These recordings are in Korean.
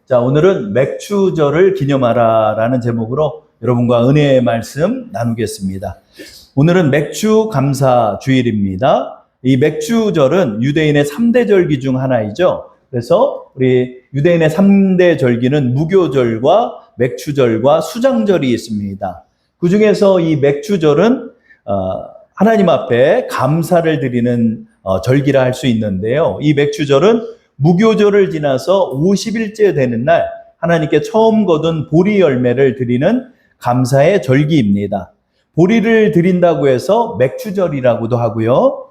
자, 오늘은 맥추절을 기념하라라는 제목으로 여러분과 은혜의 말씀 나누겠습니다. 오늘은 맥추 감사 주일입니다. 이 맥추절은 유대인의 3대 절기 중 하나이죠. 그래서 우리 유대인의 3대 절기는 무교절과 맥추절과 수장절이 있습니다. 그 중에서 이 맥추절은 하나님 앞에 감사를 드리는 절기라 할 수 있는데요. 이 맥추절은 무교절을 지나서 50일째 되는 날 하나님께 처음 거둔 보리 열매를 드리는 감사의 절기입니다. 보리를 드린다고 해서 맥추절이라고도 하고요.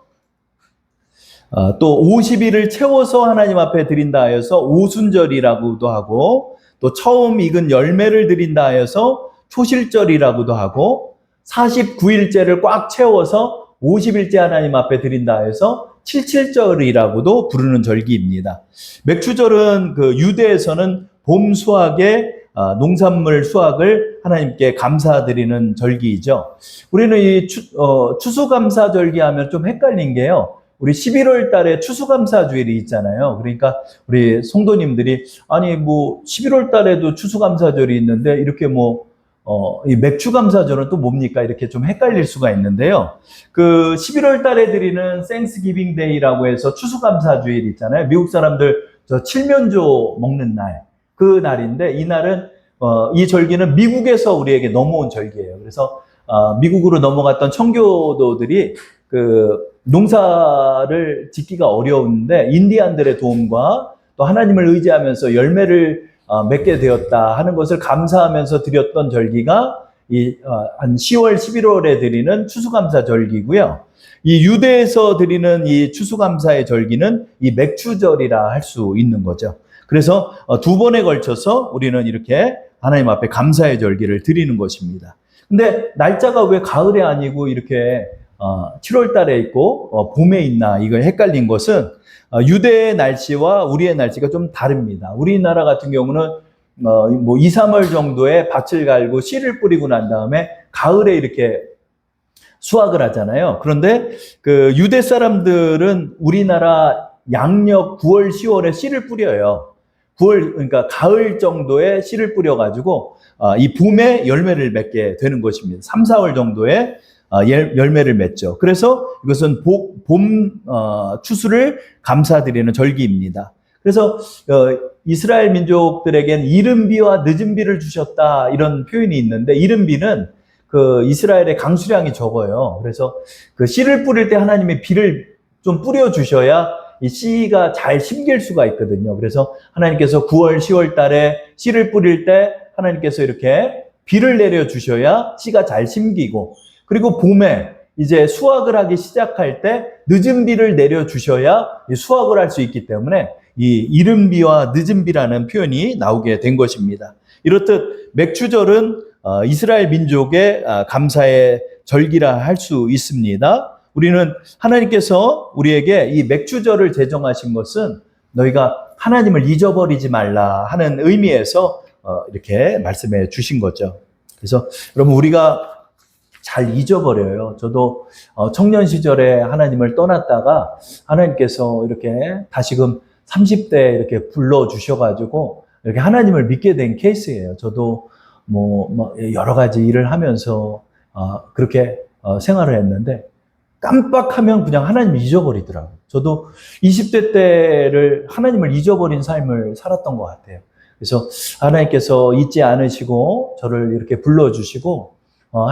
또 50일을 채워서 하나님 앞에 드린다 해서 오순절이라고도 하고, 또 처음 익은 열매를 드린다 해서 초실절이라고도 하고, 49일째를 꽉 채워서 50일째 하나님 앞에 드린다 해서 칠칠절이라고도 부르는 절기입니다. 맥추절은 유대에서는 봄 수확의 농산물 수확을 하나님께 감사드리는 절기이죠. 우리는 이 추수감사절기 하면 좀 헷갈린 게요. 우리 11월 달에 추수감사주일이 있잖아요. 그러니까 우리 성도님들이 아니 11월 달에도 추수감사절이 있는데 이렇게 이 맥추감사절은 또 뭡니까? 이렇게 좀 헷갈릴 수가 있는데요. 11월 달에 드리는 Thanksgiving Day라고 해서 추수감사주일 있잖아요. 미국 사람들 칠면조 먹는 날, 그 날인데 이 날은 이 절기는 미국에서 우리에게 넘어온 절기예요. 그래서 미국으로 넘어갔던 청교도들이 농사를 짓기가 어려운데 인디안들의 도움과 또 하나님을 의지하면서 열매를 맺게 되었다 하는 것을 감사하면서 드렸던 절기가 한 10월, 11월에 드리는 추수감사 절기고요. 이 유대에서 드리는 이 추수감사의 절기는 이 맥추절이라 할 수 있는 거죠. 그래서 두 번에 걸쳐서 우리는 이렇게 하나님 앞에 감사의 절기를 드리는 것입니다. 근데 날짜가 왜 가을에 아니고 이렇게 7월 달에 있고 봄에 있나 이걸 헷갈린 것은 유대의 날씨와 우리의 날씨가 좀 다릅니다. 우리나라 같은 경우는 2, 3월 정도에 밭을 갈고 씨를 뿌리고 난 다음에 가을에 이렇게 수확을 하잖아요. 그런데 유대 사람들은 우리나라 양력 9월, 10월에 씨를 뿌려요. 9월, 그러니까 가을 정도에 씨를 뿌려가지고 이 봄에 열매를 맺게 되는 것입니다. 3, 4월 정도에 열매를 맺죠. 그래서 이것은 봄 추수를 감사드리는 절기입니다. 그래서 이스라엘 민족들에겐 이른 비와 늦은 비를 주셨다 이런 표현이 있는데, 이른 비는 이스라엘의 강수량이 적어요. 그래서 씨를 뿌릴 때 하나님의 비를 좀 뿌려 주셔야 이 씨가 잘 심길 수가 있거든요. 그래서 하나님께서 9월, 10월 달에 씨를 뿌릴 때 하나님께서 이렇게 비를 내려 주셔야 씨가 잘 심기고, 그리고 봄에 이제 수확을 하기 시작할 때 늦은 비를 내려 주셔야 수확을 할 수 있기 때문에 이 이른 비와 늦은 비라는 표현이 나오게 된 것입니다. 이렇듯 맥추절은 이스라엘 민족의 감사의 절기라 할 수 있습니다. 우리는 하나님께서 우리에게 이 맥추절을 제정하신 것은 너희가 하나님을 잊어버리지 말라 하는 의미에서 이렇게 말씀해 주신 거죠. 그래서 여러분, 우리가 잘 잊어버려요. 저도 청년 시절에 하나님을 떠났다가 하나님께서 이렇게 다시금 30대 이렇게 불러주셔가지고 이렇게 하나님을 믿게 된 케이스예요. 저도 여러 가지 일을 하면서 그렇게 생활을 했는데 깜빡하면 그냥 하나님을 잊어버리더라고요. 저도 20대 때를 하나님을 잊어버린 삶을 살았던 것 같아요. 그래서 하나님께서 잊지 않으시고 저를 이렇게 불러주시고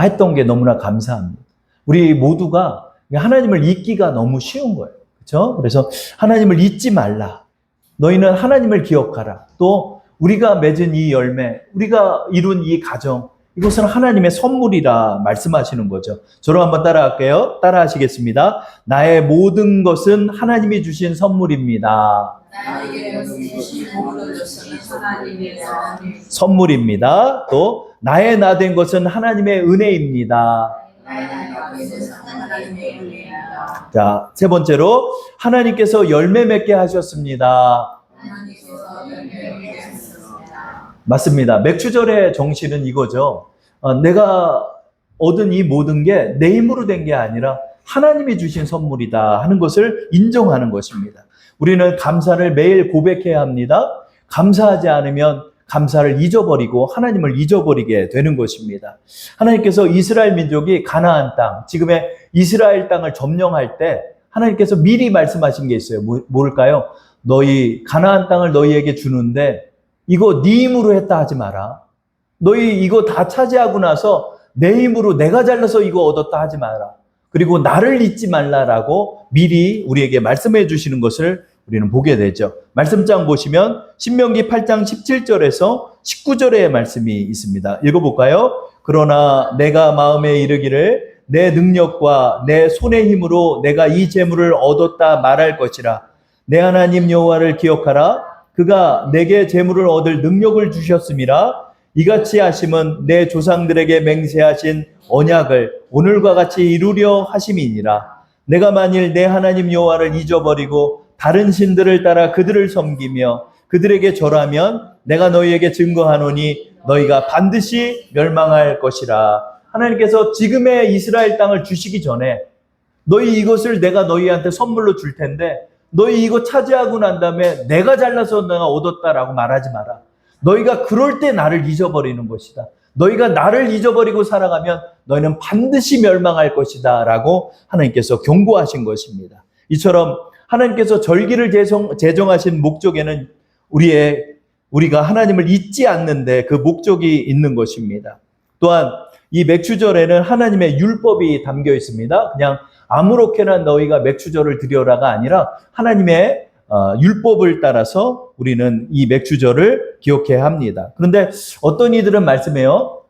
했던 게 너무나 감사합니다. 우리 모두가 하나님을 잊기가 너무 쉬운 거예요. 그렇죠? 그래서 하나님을 잊지 말라. 너희는 하나님을 기억하라. 또 우리가 맺은 이 열매, 우리가 이룬 이 가정, 이것은 하나님의 선물이라 말씀하시는 거죠. 저로 한번 따라할게요. 따라하시겠습니다. 나의 모든 것은 하나님이 주신 선물입니다. 나에게 주신 모든 것은 하나님의 선물입니다. 또 나의 나 된 것은 하나님의 은혜입니다. 자, 세 번째로 하나님께서 열매 맺게 하셨습니다. 맞습니다. 맥추절의 정신은 이거죠. 내가 얻은 이 모든 게 내 힘으로 된 게 아니라 하나님이 주신 선물이다 하는 것을 인정하는 것입니다. 우리는 감사를 매일 고백해야 합니다. 감사하지 않으면 감사를 잊어버리고 하나님을 잊어버리게 되는 것입니다. 하나님께서 이스라엘 민족이 가나안 땅, 지금의 이스라엘 땅을 점령할 때 하나님께서 미리 말씀하신 게 있어요. 뭘까요? 너희 가나안 땅을 너희에게 주는데 이거 네 힘으로 했다 하지 마라. 너희 이거 다 차지하고 나서 내 힘으로 내가 잘라서 이거 얻었다 하지 마라. 그리고 나를 잊지 말라라고 미리 우리에게 말씀해 주시는 것을 우리는 보게 되죠. 말씀장 보시면 신명기 8장 17절에서 19절의 말씀이 있습니다. 읽어볼까요? 그러나 내가 마음에 이르기를 내 능력과 내 손의 힘으로 내가 이 재물을 얻었다 말할 것이라. 내 하나님 여호와를 기억하라. 그가 내게 재물을 얻을 능력을 주셨음이라. 이같이 하심은 내 조상들에게 맹세하신 언약을 오늘과 같이 이루려 하심이니라. 내가 만일 내 하나님 여호와를 잊어버리고 다른 신들을 따라 그들을 섬기며 그들에게 절하면 내가 너희에게 증거하노니 너희가 반드시 멸망할 것이라. 하나님께서 지금의 이스라엘 땅을 주시기 전에 너희 이것을 내가 너희한테 선물로 줄 텐데 너희 이거 차지하고 난 다음에 내가 잘라서 내가 얻었다라고 말하지 마라. 너희가 그럴 때 나를 잊어버리는 것이다. 너희가 나를 잊어버리고 살아가면 너희는 반드시 멸망할 것이다 라고 하나님께서 경고하신 것입니다. 이처럼 하나님께서 절기를 제정하신 목적에는 우리가 하나님을 잊지 않는데 그 목적이 있는 것입니다. 또한 이 맥추절에는 하나님의 율법이 담겨 있습니다. 그냥 아무렇게나 너희가 맥추절을 드려라가 아니라 하나님의 율법을 따라서 우리는 이 맥추절을 기억해야 합니다. 그런데 어떤 이들은 말씀해요.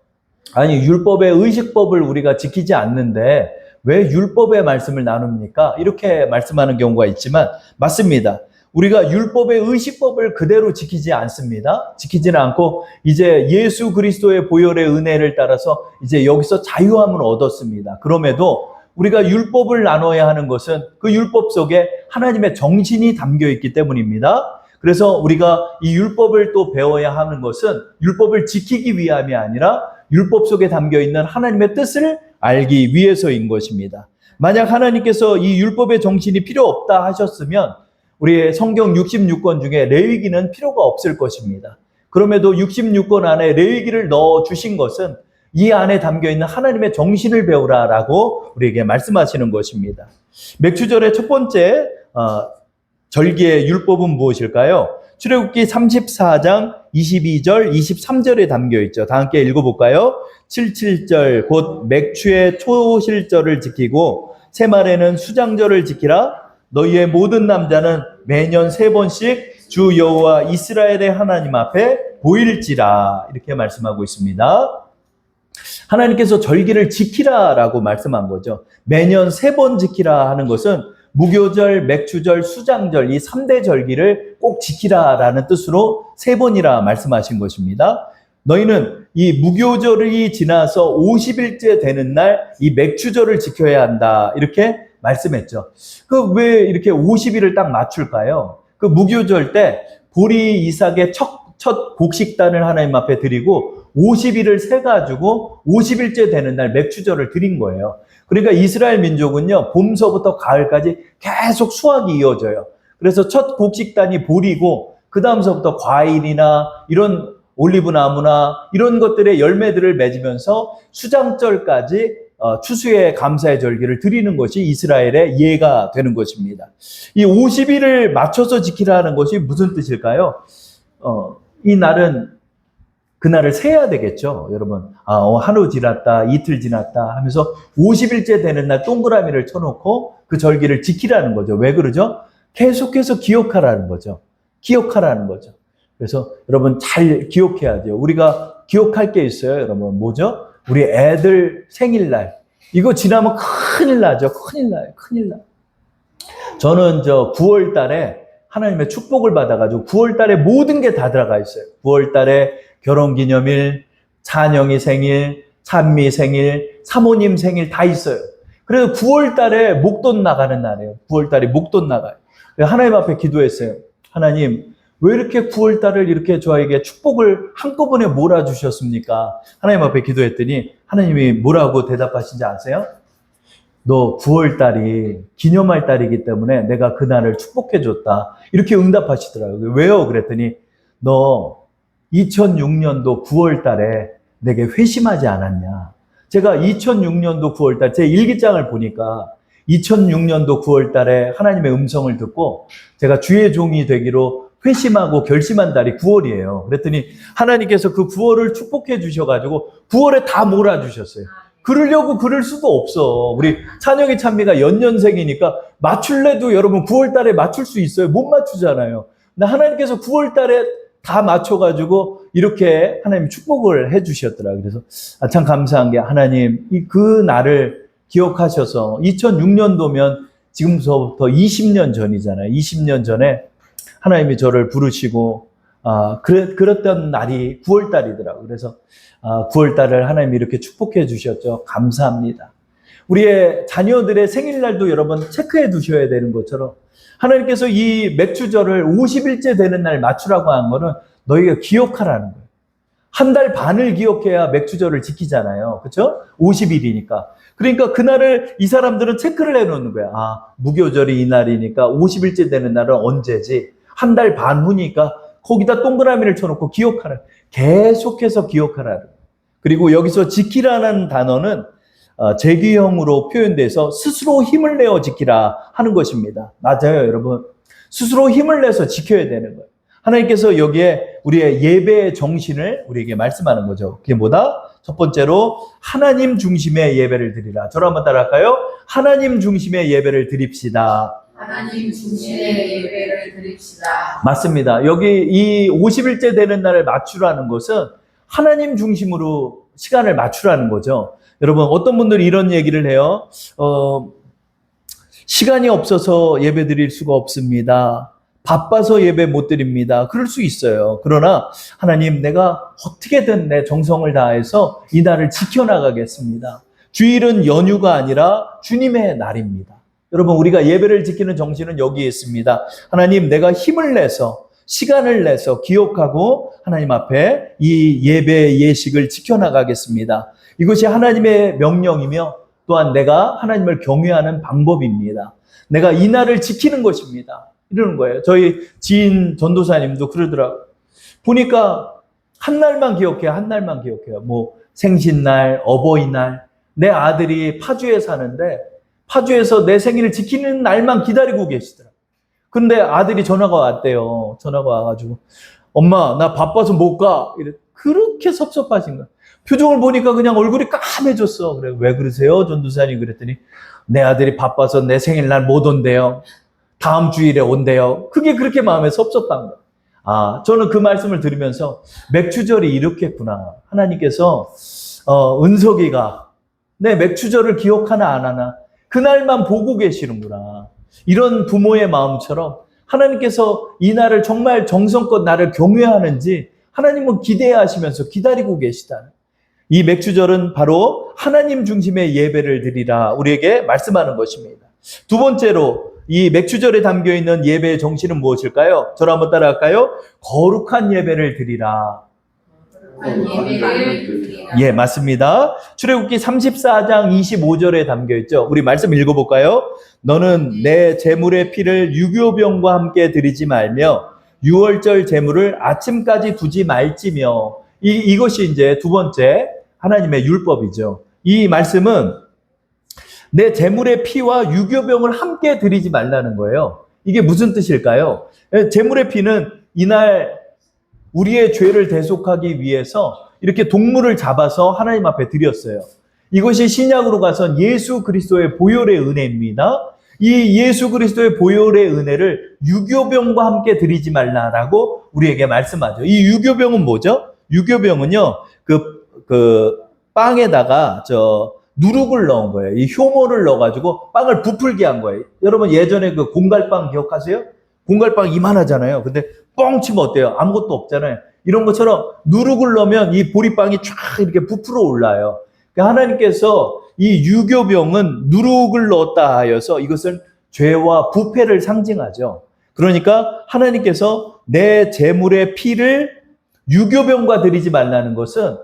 아니 율법의 의식법을 우리가 지키지 않는데 왜 율법의 말씀을 나눕니까? 이렇게 말씀하는 경우가 있지만 맞습니다. 우리가 율법의 의식법을 그대로 지키지 않습니다. 지키지는 않고 이제 예수 그리스도의 보혈의 은혜를 따라서 이제 여기서 자유함을 얻었습니다. 그럼에도 우리가 율법을 나눠야 하는 것은 그 율법 속에 하나님의 정신이 담겨 있기 때문입니다. 그래서 우리가 이 율법을 또 배워야 하는 것은 율법을 지키기 위함이 아니라 율법 속에 담겨 있는 하나님의 뜻을 알기 위해서인 것입니다. 만약 하나님께서 이 율법의 정신이 필요 없다 하셨으면 우리의 성경 66권 중에 레위기는 필요가 없을 것입니다. 그럼에도 66권 안에 레위기를 넣어 주신 것은 이 안에 담겨있는 하나님의 정신을 배우라라고 우리에게 말씀하시는 것입니다. 맥추절의 첫 번째 절기의 율법은 무엇일까요? 출애굽기 34장 22절 23절에 담겨있죠. 다 함께 읽어볼까요? 77절 곧 맥추의 초실절을 지키고 새말에는 수장절을 지키라. 너희의 모든 남자는 매년 3번씩 주 여호와 이스라엘의 하나님 앞에 보일지라. 이렇게 말씀하고 있습니다. 하나님께서 절기를 지키라라고 말씀한 거죠. 매년 3번 지키라 하는 것은 무교절, 맥추절, 수장절 이 3대 절기를 꼭 지키라라는 뜻으로 3번이라 말씀하신 것입니다. 너희는 이 무교절이 지나서 50일째 되는 날 이 맥추절을 지켜야 한다. 이렇게 말씀했죠. 그 왜 이렇게 50일을 딱 맞출까요? 그 무교절 때 보리 이삭의 첫 곡식단을 하나님 앞에 드리고 50일을 세가지고 50일째 되는 날 맥추절을 드린 거예요. 그러니까 이스라엘 민족은요, 봄서부터 가을까지 계속 수확이 이어져요. 그래서 첫 곡식단이 보리고, 그 다음서부터 과일이나 이런 올리브 나무나 이런 것들의 열매들을 맺으면서 수장절까지 추수의 감사의 절기를 드리는 것이 이스라엘의 예가 되는 것입니다. 이 50일을 맞춰서 지키라는 것이 무슨 뜻일까요? 이 날은 그날을 세야 되겠죠, 여러분. 하루 지났다, 이틀 지났다 하면서 50일째 되는 날 동그라미를 쳐놓고 그 절기를 지키라는 거죠. 왜 그러죠? 계속해서 기억하라는 거죠. 기억하라는 거죠. 그래서 여러분 잘 기억해야죠. 우리가 기억할 게 있어요, 여러분. 뭐죠? 우리 애들 생일날. 이거 지나면 큰일 나죠. 큰일 나요. 큰일 나. 저는 9월 달에 하나님의 축복을 받아가지고 9월 달에 모든 게 다 들어가 있어요. 9월 달에 결혼기념일, 찬영이 생일, 찬미 생일, 사모님 생일 다 있어요. 그래서 9월 달에 목돈 나가는 날이에요. 9월 달에 목돈 나가요. 하나님 앞에 기도했어요. 하나님, 왜 이렇게 9월 달을 이렇게 저에게 축복을 한꺼번에 몰아주셨습니까? 하나님 앞에 기도했더니 하나님이 뭐라고 대답하신지 아세요? 너 9월 달이 기념할 달이기 때문에 내가 그날을 축복해줬다. 이렇게 응답하시더라고요. 왜요? 그랬더니 너 2006년도 9월 달에 내게 회심하지 않았냐? 제가 2006년도 9월 달 제 일기장을 보니까 2006년도 9월 달에 하나님의 음성을 듣고 제가 주의 종이 되기로 회심하고 결심한 달이 9월이에요. 그랬더니 하나님께서 그 9월을 축복해 주셔가지고 9월에 다 몰아주셨어요. 그러려고 그럴 수도 없어. 우리 찬영이 찬미가 연년생이니까 맞출래도 여러분 9월 달에 맞출 수 있어요. 못 맞추잖아요. 근데 하나님께서 9월 달에 다 맞춰가지고 이렇게 하나님 축복을 해주셨더라고요. 그래서 참 감사한 게 하나님 그 날을 기억하셔서 2006년도면 지금서부터 20년 전이잖아요. 20년 전에 하나님이 저를 부르시고 그랬던 날이 9월 달이더라고요. 그래서 9월 달을 하나님이 이렇게 축복해 주셨죠. 감사합니다. 우리의 자녀들의 생일날도 여러분 체크해 두셔야 되는 것처럼 하나님께서 이 맥주절을 50일째 되는 날 맞추라고 한 거는 너희가 기억하라는 거예요. 한 달 반을 기억해야 맥주절을 지키잖아요. 그렇죠? 50일이니까. 그러니까 그날을 이 사람들은 체크를 해놓는 거야. 무교절이 이 날이니까 50일째 되는 날은 언제지? 한 달 반 후니까 거기다 동그라미를 쳐놓고 기억하라. 계속해서 기억하라. 그리고 여기서 지키라는 단어는 재규형으로 표현돼서 스스로 힘을 내어 지키라 하는 것입니다. 맞아요, 여러분. 스스로 힘을 내서 지켜야 되는 거예요. 하나님께서 여기에 우리의 예배의 정신을 우리에게 말씀하는 거죠. 그게 뭐다? 첫 번째로 하나님 중심의 예배를 드리라. 저를 한번 따라할까요? 하나님 중심의 예배를 드립시다. 하나님 중심의 예배를 드립시다. 맞습니다. 여기 이 50일째 되는 날을 맞추라는 것은 하나님 중심으로 시간을 맞추라는 거죠. 여러분, 어떤 분들이 이런 얘기를 해요. 시간이 없어서 예배 드릴 수가 없습니다. 바빠서 예배 못 드립니다. 그럴 수 있어요. 그러나 하나님, 내가 어떻게든 내 정성을 다해서 이 날을 지켜나가겠습니다. 주일은 연휴가 아니라 주님의 날입니다. 여러분, 우리가 예배를 지키는 정신은 여기에 있습니다. 하나님, 내가 힘을 내서 시간을 내서 기억하고 하나님 앞에 이 예배의 예식을 지켜나가겠습니다. 이것이 하나님의 명령이며 또한 내가 하나님을 경외하는 방법입니다. 내가 이 날을 지키는 것입니다. 이러는 거예요. 저희 지인 전도사님도 그러더라고요. 보니까 한 날만 기억해요. 한 날만 기억해요. 뭐 생신날, 어버이날. 내 아들이 파주에 사는데 파주에서 내 생일을 지키는 날만 기다리고 계시더라고요. 근데 아들이 전화가 왔대요. 전화가 와가지고 엄마, 나 바빠서 못 가. 그렇게 섭섭하신 거예요. 표정을 보니까 그냥 얼굴이 까매졌어. 그래, 왜 그러세요, 전도사님? 그랬더니 내 아들이 바빠서 내 생일날 못 온대요. 다음 주일에 온대요. 그게 그렇게 마음에 섭섭한 거예요. 저는 그 말씀을 들으면서 맥주절이 이렇겠구나. 하나님께서 은석이가 내 맥주절을 기억하나 안 하나 그날만 보고 계시는구나. 이런 부모의 마음처럼 하나님께서 이 날을 정말 정성껏 나를 경외하는지 하나님은 기대하시면서 기다리고 계시다. 이 맥주절은 바로 하나님 중심의 예배를 드리라 우리에게 말씀하는 것입니다. 두 번째로 이 맥주절에 담겨있는 예배의 정신은 무엇일까요? 저를 한번 따라할까요? 거룩한 예배를 드리라. 예배를 드리라. 예, 맞습니다. 출애굽기 34장 25절에 담겨있죠. 우리 말씀 읽어볼까요? 너는 내 제물의 피를 유교병과 함께 드리지 말며 유월절 제물을 아침까지 두지 말지며. 이것이 이제 두 번째 하나님의 율법이죠. 이 말씀은 내 제물의 피와 유교병을 함께 드리지 말라는 거예요. 이게 무슨 뜻일까요? 제물의 피는 이날 우리의 죄를 대속하기 위해서 이렇게 동물을 잡아서 하나님 앞에 드렸어요. 이것이 신약으로 가선 예수 그리스도의 보혈의 은혜입니다. 이 예수 그리스도의 보혈의 은혜를 유교병과 함께 드리지 말라라고 우리에게 말씀하죠. 이 유교병은 뭐죠? 유교병은요, 그 빵에다가 누룩을 넣은 거예요. 이 효모를 넣어가지고 빵을 부풀게 한 거예요. 여러분 예전에 그 공갈빵 기억하세요? 공갈빵 이만하잖아요. 근데 뻥 치면 어때요? 아무것도 없잖아요. 이런 것처럼 누룩을 넣으면 이 보리빵이 쫙 이렇게 부풀어 올라요. 그러니까 하나님께서 이 유교병은 누룩을 넣었다 하여서 이것은 죄와 부패를 상징하죠. 그러니까 하나님께서 내 제물의 피를 유교병과 드리지 말라는 것은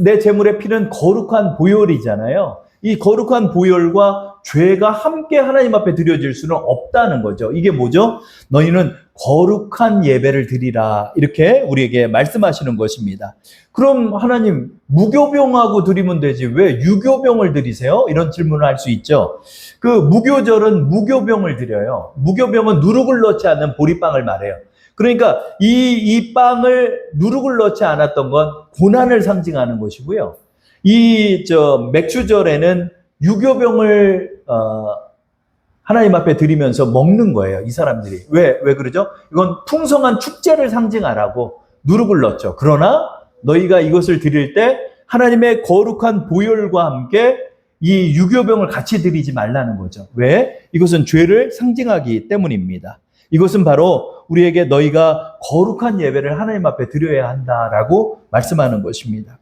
내 제물의 피는 거룩한 보혈이잖아요. 이 거룩한 보혈과 죄가 함께 하나님 앞에 드려질 수는 없다는 거죠. 이게 뭐죠? 너희는 거룩한 예배를 드리라 이렇게 우리에게 말씀하시는 것입니다. 그럼 하나님 무교병하고 드리면 되지 왜 유교병을 드리세요? 이런 질문을 할 수 있죠. 그 무교절은 무교병을 드려요. 무교병은 누룩을 넣지 않는 보리빵을 말해요. 그러니까 이 빵을 누룩을 넣지 않았던 건 고난을 상징하는 것이고요. 맥주절에는 유교병을 하나님 앞에 드리면서 먹는 거예요. 이 사람들이. 왜 그러죠? 이건 풍성한 축제를 상징하라고 누룩을 넣었죠. 그러나 너희가 이것을 드릴 때 하나님의 거룩한 보혈과 함께 이 유교병을 같이 드리지 말라는 거죠. 왜? 이것은 죄를 상징하기 때문입니다. 이것은 바로 우리에게 너희가 거룩한 예배를 하나님 앞에 드려야 한다라고 말씀하는 것입니다.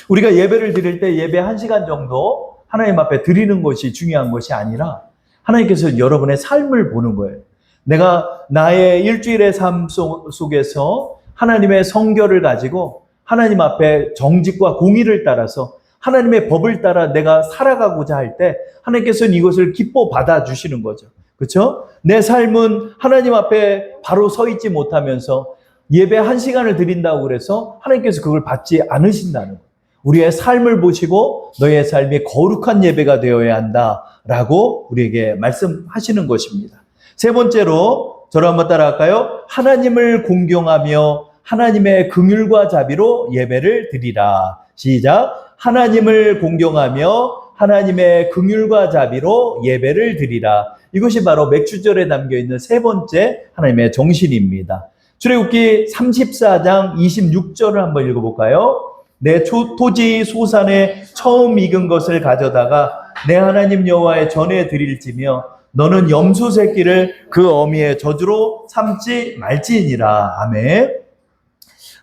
우리가 예배를 드릴 때 예배 1시간 정도 하나님 앞에 드리는 것이 중요한 것이 아니라 하나님께서 여러분의 삶을 보는 거예요. 내가 나의 일주일의 삶 속에서 하나님의 성결을 가지고 하나님 앞에 정직과 공의를 따라서 하나님의 법을 따라 내가 살아가고자 할 때 하나님께서는 이것을 기뻐 받아주시는 거죠. 그렇죠? 내 삶은 하나님 앞에 바로 서 있지 못하면서 예배 1시간을 드린다고 그래서 하나님께서 그걸 받지 않으신다는 거예요. 우리의 삶을 보시고 너의 삶이 거룩한 예배가 되어야 한다라고 우리에게 말씀하시는 것입니다. 세 번째로 저를 한번 따라할까요? 하나님을 공경하며 하나님의 긍휼과 자비로 예배를 드리라. 시작. 하나님을 공경하며 하나님의 긍휼과 자비로 예배를 드리라. 이것이 바로 맥주절에 담겨있는 세 번째 하나님의 정신입니다. 출애굽기 34장 26절을 한번 읽어볼까요? 내 토지 소산에 처음 익은 것을 가져다가 내 하나님 여호와의 전에 드릴지며 너는 염소 새끼를 그 어미의 저주로 삼지 말지니라. 아멘.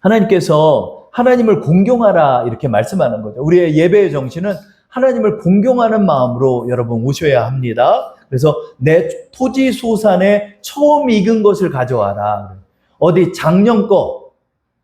하나님께서 하나님을 공경하라 이렇게 말씀하는 거죠. 우리의 예배의 정신은 하나님을 공경하는 마음으로 여러분 오셔야 합니다. 그래서 내 토지 소산에 처음 익은 것을 가져와라. 어디 작년 거,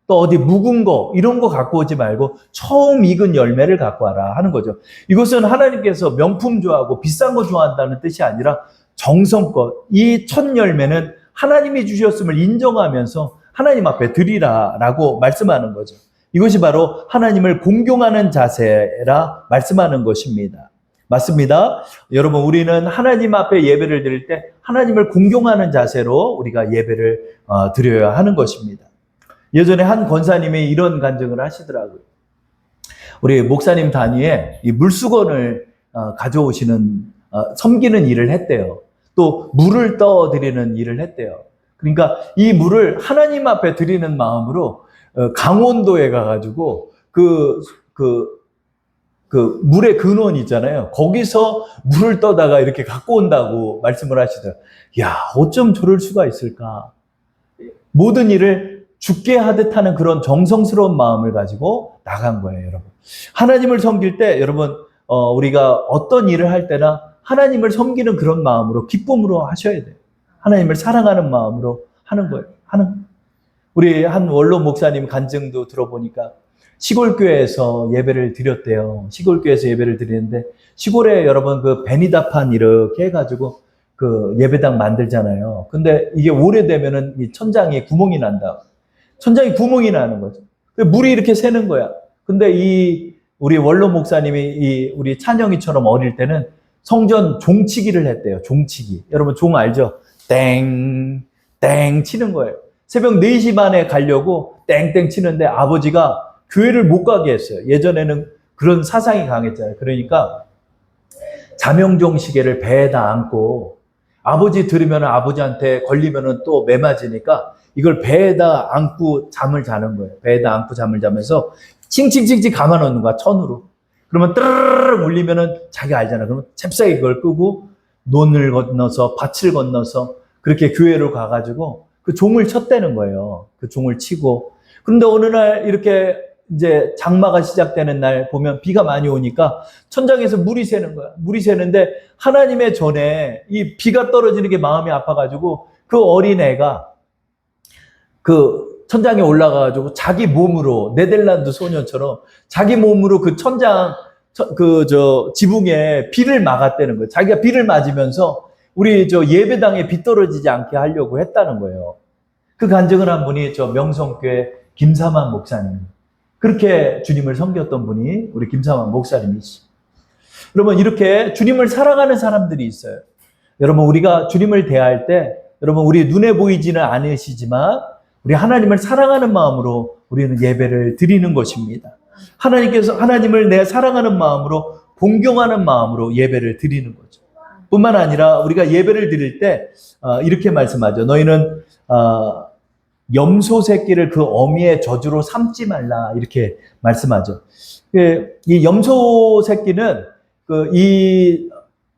또 어디 묵은 거 이런 거 갖고 오지 말고 처음 익은 열매를 갖고 와라 하는 거죠. 이것은 하나님께서 명품 좋아하고 비싼 거 좋아한다는 뜻이 아니라 정성껏 이 첫 열매는 하나님이 주셨음을 인정하면서 하나님 앞에 드리라라고 말씀하는 거죠. 이것이 바로 하나님을 공경하는 자세라 말씀하는 것입니다. 맞습니다. 여러분 우리는 하나님 앞에 예배를 드릴 때 하나님을 공경하는 자세로 우리가 예배를 드려야 하는 것입니다. 예전에 한 권사님이 이런 간증을 하시더라고요. 우리 목사님 단위에 이 물수건을 가져오시는 섬기는 일을 했대요. 또 물을 떠드리는 일을 했대요. 그러니까 이 물을 하나님 앞에 드리는 마음으로 강원도에 가가지고 그 물의 근원 있잖아요. 거기서 물을 떠다가 이렇게 갖고 온다고 말씀을 하시더라고요. 야, 어쩜 저럴 수가 있을까? 모든 일을 죽게 하듯 하는 그런 정성스러운 마음을 가지고 나간 거예요, 여러분. 하나님을 섬길 때, 여러분, 우리가 어떤 일을 할 때나 하나님을 섬기는 그런 마음으로, 기쁨으로 하셔야 돼요. 하나님을 사랑하는 마음으로 하는 거예요. 우리 한 원로 목사님 간증도 들어보니까 시골교회에서 예배를 드렸대요. 시골교회에서 예배를 드리는데, 시골에 여러분 그 베니다판 이렇게 해가지고 그 예배당 만들잖아요. 근데 이게 오래되면은 이 천장에 구멍이 난다. 천장에 구멍이 나는 거죠. 물이 이렇게 새는 거야. 근데 우리 원로 목사님이 우리 찬영이처럼 어릴 때는 성전 종치기를 했대요. 종치기. 여러분 종 알죠? 땡, 땡 치는 거예요. 새벽 4시 반에 가려고 땡땡 치는데 아버지가 교회를 못 가게 했어요. 예전에는 그런 사상이 강했잖아요. 그러니까 자명종 시계를 배에다 안고 아버지 들으면 아버지한테 걸리면 또 매맞으니까 이걸 배에다 안고 잠을 자는 거예요. 배에다 안고 잠을 자면서 칭칭칭칭 감아 놓는 거야, 천으로. 그러면 뜨르르 울리면은 자기가 알잖아. 그러면 잽싸게 그걸 끄고 논을 건너서 밭을 건너서 그렇게 교회로 가가지고 그 종을 쳤다는 거예요. 그 종을 치고. 그런데 어느 날 이렇게 이제 장마가 시작되는 날 보면 비가 많이 오니까 천장에서 물이 새는 거야. 물이 새는데 하나님의 전에 이 비가 떨어지는 게 마음이 아파가지고 그 어린애가 그 천장에 올라가가지고 자기 몸으로 네덜란드 소년처럼 자기 몸으로 그 천장 지붕에 비를 막았다는 거예요. 자기가 비를 맞으면서 우리 예배당에 비 떨어지지 않게 하려고 했다는 거예요. 그 간증을 한 분이 저 명성교회 김사만 목사님. 그렇게 주님을 섬겼던 분이 우리 김사만 목사님이시. 여러분, 이렇게 주님을 사랑하는 사람들이 있어요. 여러분, 우리가 주님을 대할 때, 여러분, 우리 눈에 보이지는 않으시지만, 우리 하나님을 사랑하는 마음으로 우리는 예배를 드리는 것입니다. 하나님께서 하나님을 내 사랑하는 마음으로, 공경하는 마음으로 예배를 드리는 거죠. 뿐만 아니라 우리가 예배를 드릴 때, 이렇게 말씀하죠. 너희는, 염소 새끼를 그 어미의 저주로 삼지 말라. 이렇게 말씀하죠. 이 염소 새끼는 이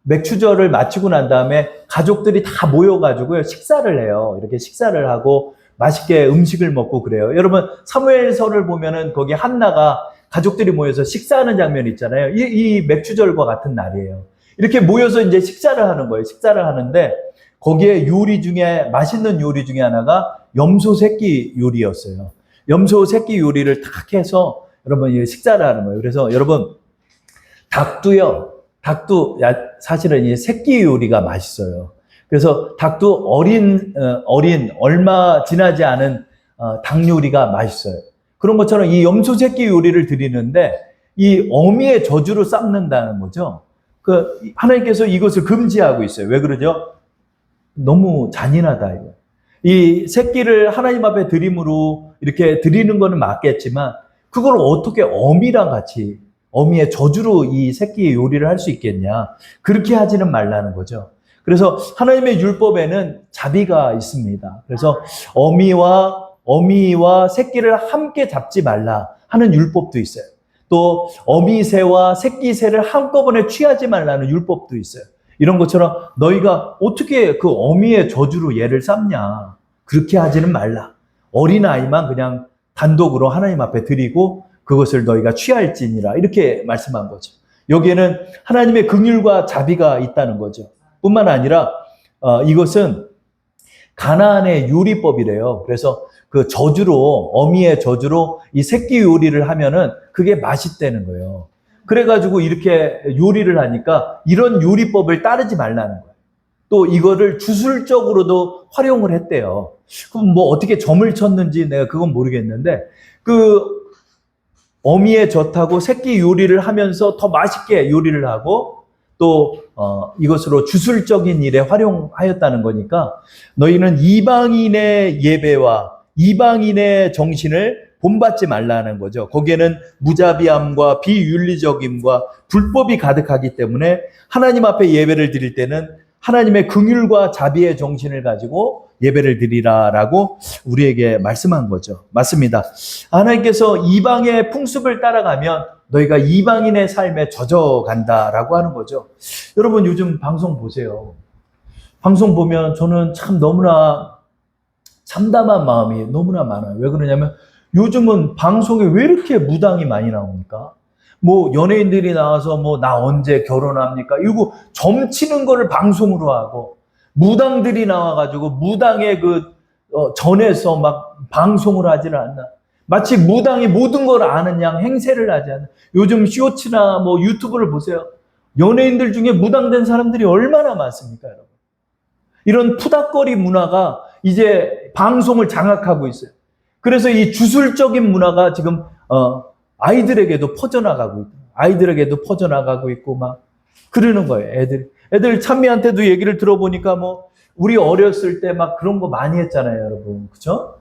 맥추절을 마치고 난 다음에 가족들이 다 모여가지고요, 식사를 해요. 이렇게 식사를 하고 맛있게 음식을 먹고 그래요. 여러분, 사무엘서를 보면은 거기 한나가 가족들이 모여서 식사하는 장면이 있잖아요. 이 맥추절과 같은 날이에요. 이렇게 모여서 이제 식사를 하는 거예요. 식사를 하는데 거기에 요리 중에, 맛있는 요리 중에 하나가 염소 새끼 요리였어요. 염소 새끼 요리를 탁 해서 여러분 식사를 하는 거예요. 그래서 여러분, 닭도 사실은 이 새끼 요리가 맛있어요. 그래서 닭도 어린 얼마 지나지 않은 닭 요리가 맛있어요. 그런 것처럼 이 염소 새끼 요리를 드리는데 이 어미의 저주로 삶는다는 거죠. 하나님께서 이것을 금지하고 있어요. 왜 그러죠? 너무 잔인하다, 이거. 이 새끼를 하나님 앞에 드림으로 이렇게 드리는 거는 맞겠지만, 그걸 어떻게 어미랑 같이, 어미의 저주로 이 새끼의 요리를 할 수 있겠냐. 그렇게 하지는 말라는 거죠. 그래서 하나님의 율법에는 자비가 있습니다. 그래서 어미와 새끼를 함께 잡지 말라 하는 율법도 있어요. 또 어미새와 새끼새를 한꺼번에 취하지 말라는 율법도 있어요. 이런 것처럼 너희가 어떻게 그 어미의 저주로 얘를 삼냐. 그렇게 하지는 말라. 어린아이만 그냥 단독으로 하나님 앞에 드리고 그것을 너희가 취할지니라. 이렇게 말씀한 거죠. 여기에는 하나님의 긍휼과 자비가 있다는 거죠. 뿐만 아니라 이것은 가나안의 요리법이래요. 그래서 그 저주로, 어미의 저주로 이 새끼 요리를 하면은 그게 맛있다는 거예요. 그래가지고 이렇게 요리를 하니까 이런 요리법을 따르지 말라는 거예요. 또 이거를 주술적으로도 활용을 했대요. 그럼 뭐 어떻게 점을 쳤는지 내가 그건 모르겠는데, 그 어미의 젖하고 새끼 요리를 하면서 더 맛있게 요리를 하고 또 이것으로 주술적인 일에 활용하였다는 거니까 너희는 이방인의 예배와 이방인의 정신을 본받지 말라는 거죠. 거기에는 무자비함과 비윤리적임과 불법이 가득하기 때문에 하나님 앞에 예배를 드릴 때는 하나님의 긍휼과 자비의 정신을 가지고 예배를 드리라라고 우리에게 말씀한 거죠. 맞습니다. 하나님께서 이방의 풍습을 따라가면 너희가 이방인의 삶에 젖어간다라고 하는 거죠. 여러분, 요즘 방송 보세요. 방송 보면 저는 참 너무나 참담한 마음이 너무나 많아요. 왜 그러냐면 요즘은 방송에 왜 이렇게 무당이 많이 나옵니까? 뭐 연예인들이 나와서 뭐 나 언제 결혼합니까? 이거 점치는 거를 방송으로 하고, 무당들이 나와가지고 무당의 전에서 막 방송을 하지를 않나. 마치 무당이 모든 걸 아는 양 행세를 하지 않나. 요즘 쇼츠나 뭐 유튜브를 보세요. 연예인들 중에 무당된 사람들이 얼마나 많습니까, 여러분? 이런 푸닥거리 문화가 이제 방송을 장악하고 있어요. 그래서 이 주술적인 문화가 지금 아이들에게도 퍼져나가고 있고 막 그러는 거예요. 애들 찬미한테도 얘기를 들어보니까 뭐 우리 어렸을 때 막 그런 거 많이 했잖아요, 여러분. 그죠?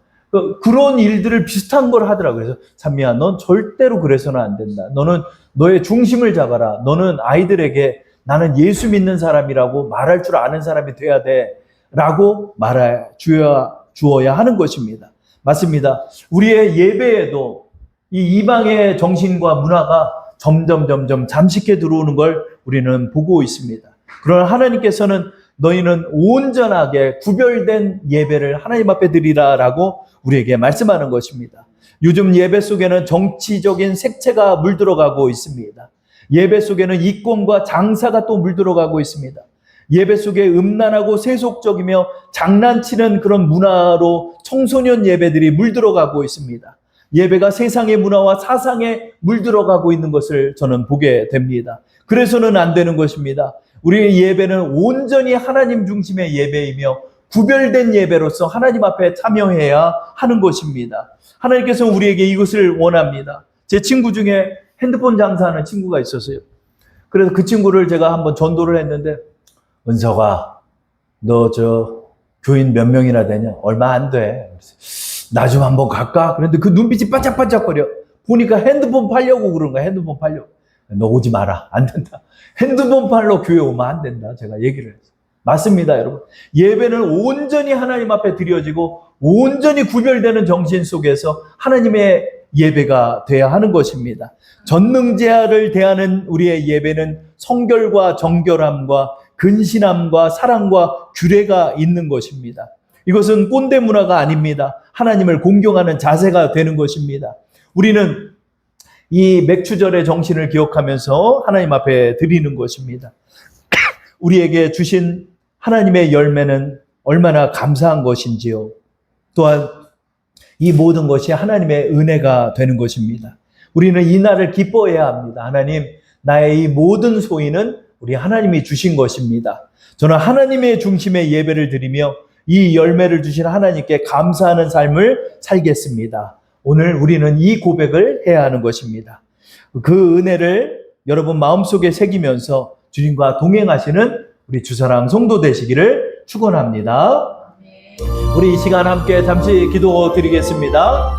그런 일들을 비슷한 걸 하더라고요. 그래서 찬미야, 넌 절대로 그래서는 안 된다. 너는 너의 중심을 잡아라. 너는 아이들에게 나는 예수 믿는 사람이라고 말할 줄 아는 사람이 돼야 돼. 라고 말해 주어야 하는 것입니다. 맞습니다. 우리의 예배에도 이 이방의 정신과 문화가 점점 잠식해 들어오는 걸 우리는 보고 있습니다. 그러나 하나님께서는 너희는 온전하게 구별된 예배를 하나님 앞에 드리라라고 우리에게 말씀하는 것입니다. 요즘 예배 속에는 정치적인 색채가 물들어가고 있습니다. 예배 속에는 이권과 장사가 또 물들어가고 있습니다. 예배 속에 음란하고 세속적이며 장난치는 그런 문화로 청소년 예배들이 물들어가고 있습니다. 예배가 세상의 문화와 사상에 물들어가고 있는 것을 저는 보게 됩니다. 그래서는 안 되는 것입니다. 우리의 예배는 온전히 하나님 중심의 예배이며 구별된 예배로서 하나님 앞에 참여해야 하는 것입니다. 하나님께서 우리에게 이것을 원합니다. 제 친구 중에 핸드폰 장사하는 친구가 있었어요. 그래서 그 친구를 제가 한번 전도를 했는데, 은석아, 너 저 교인 몇 명이나 되냐? 얼마 안 돼. 나 좀 한번 갈까? 그런데 그 눈빛이 반짝반짝거려. 보니까 핸드폰 팔려고 그런 거야. 핸드폰 팔려고. 너 오지 마라. 안 된다. 핸드폰 팔러 교회 오면 안 된다. 제가 얘기를 했어요. 맞습니다, 여러분. 예배는 온전히 하나님 앞에 드려지고 온전히 구별되는 정신 속에서 하나님의 예배가 돼야 하는 것입니다. 전능제하를 대하는 우리의 예배는 성결과 정결함과 근신함과 사랑과 규례가 있는 것입니다. 이것은 꼰대 문화가 아닙니다. 하나님을 공경하는 자세가 되는 것입니다. 우리는 이 맥추절의 정신을 기억하면서 하나님 앞에 드리는 것입니다. 우리에게 주신 하나님의 열매는 얼마나 감사한 것인지요. 또한 이 모든 것이 하나님의 은혜가 되는 것입니다. 우리는 이 날을 기뻐해야 합니다. 하나님, 나의 이 모든 소유는 우리 하나님이 주신 것입니다. 저는 하나님의 중심의 예배를 드리며 이 열매를 주신 하나님께 감사하는 삶을 살겠습니다. 오늘 우리는 이 고백을 해야 하는 것입니다. 그 은혜를 여러분 마음속에 새기면서 주님과 동행하시는 우리 주사랑 성도 되시기를 축원합니다. 우리 이 시간 함께 잠시 기도 드리겠습니다.